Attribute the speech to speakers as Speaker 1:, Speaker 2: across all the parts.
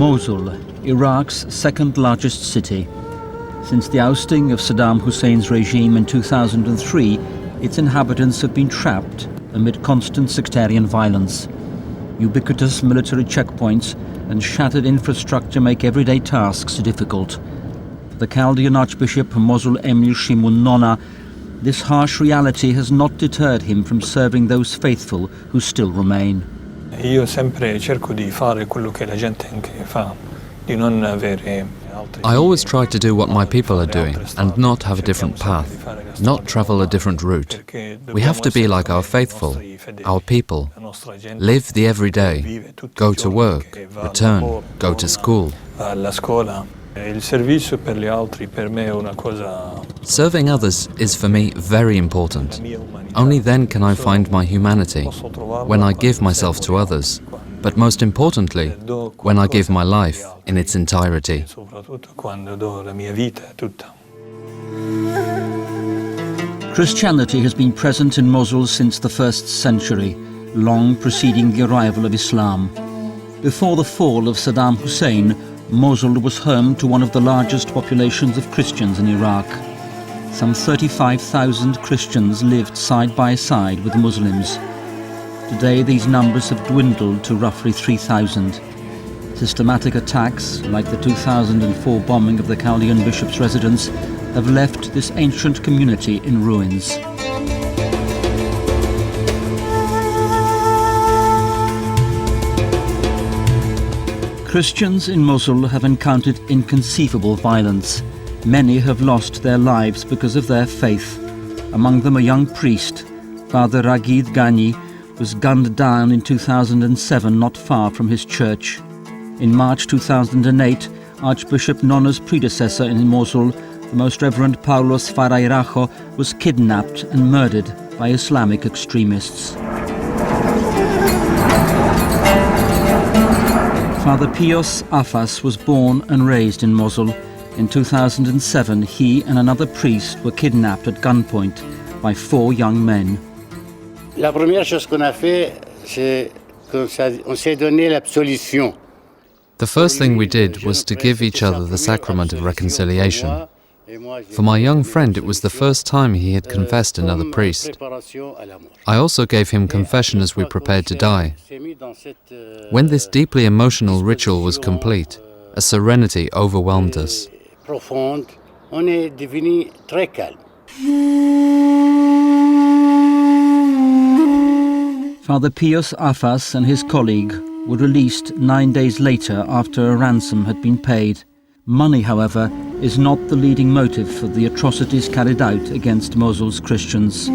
Speaker 1: Mosul, Iraq's second largest city. Since the ousting of Saddam Hussein's regime in 2003, its inhabitants have been trapped amid constant sectarian violence. Ubiquitous military checkpoints and shattered infrastructure make everyday tasks difficult. For the Chaldean Archbishop Mosul Emir Shimun Nona, this harsh reality has not deterred him from serving those faithful who still remain.
Speaker 2: Io sempre cerco di fare quello che la gente anche fa, di non avere.
Speaker 3: I always try to do what my people are doing and not have a different path, not travel a different route. We have to be like our faithful, our people, live the everyday, go to work, return, go to school. Serving others is for me very important. Only then can I find my humanity, when I give myself to others, but most importantly, when I give my life in its entirety.
Speaker 1: Christianity has been present in Mosul since the 1st century, long preceding the arrival of Islam. Before the fall of Saddam Hussein, Mosul was home to one of the largest populations of Christians in Iraq. Some 35,000 Christians lived side by side with Muslims. Today these numbers have dwindled to roughly 3,000. Systematic attacks, like the 2004 bombing of the Chaldean bishop's residence, have left this ancient community in ruins. Christians in Mosul have encountered inconceivable violence. Many have lost their lives because of their faith. Among them a young priest, Father Ragid Ghani, was gunned down in 2007 not far from his church. In March 2008, Archbishop Nona's predecessor in Mosul, the Most Reverend Paulos Farairajo, was kidnapped and murdered by Islamic extremists. Father Pios Afas was born and raised in Mosul. In 2007, he and another priest were kidnapped at gunpoint by 4 young men.
Speaker 4: La première chose qu'on a fait, c'est qu'on s'est donné l'absolution.
Speaker 3: The first thing we did was to give each other the sacrament of reconciliation. For my young friend, it was the first time he had confessed another priest. I also gave him confession as we prepared to die. When this deeply emotional ritual was complete, a serenity overwhelmed us.
Speaker 1: Father Pios Afas and his colleague were released 9 days later after a ransom had been paid. Money, however, is not the leading motive for the atrocities carried out against Mosul's Christians.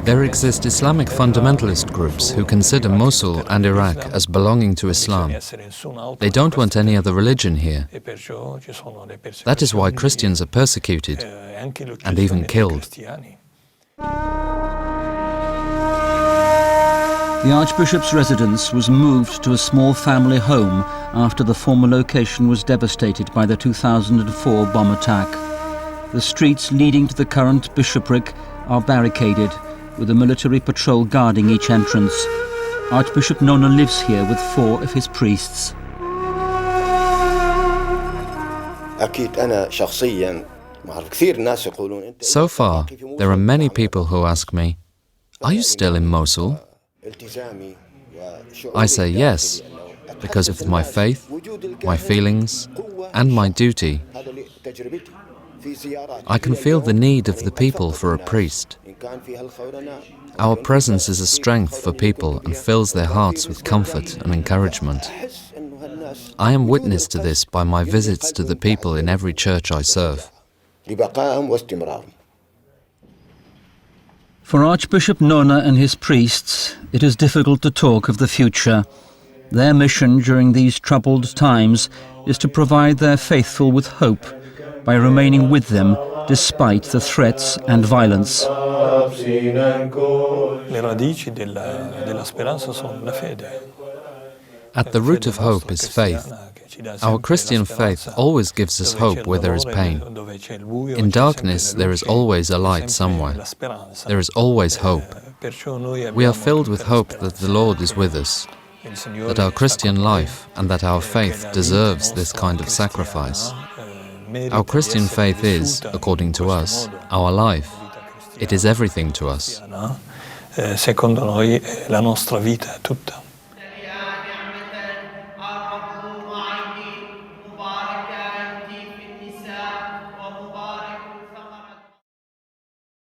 Speaker 3: There exist Islamic fundamentalist groups who consider Mosul and Iraq as belonging to Islam. They don't want any other religion here. That is why Christians are persecuted and even killed.
Speaker 1: The Archbishop's residence was moved to a small family home after the former location was devastated by the 2004 bomb attack. The streets leading to the current bishopric are barricaded, with a military patrol guarding each entrance. Archbishop Nona lives here with 4 of his priests.
Speaker 3: So far, there are many people who ask me, "Are you still in Mosul?" I say yes, because of my faith, my feelings, and my duty. I can feel the need of the people for a priest. Our presence is a strength for people and fills their hearts with comfort and encouragement. I am witness to this by my visits to the people in every church I serve.
Speaker 1: For Archbishop Nona and his priests, it is difficult to talk of the future. Their mission during these troubled times is to provide their faithful with hope by remaining with them despite the threats and violence.
Speaker 3: At the root of hope is faith. Our Christian faith always gives us hope where there is pain. In darkness, there is always a light somewhere. There is always hope. We are filled with hope that the Lord is with us, that our Christian life and that our faith deserves this kind of sacrifice. Our Christian faith is, according to us, our life. It is everything to us.
Speaker 2: Secondo noi la nostra vita è tutta.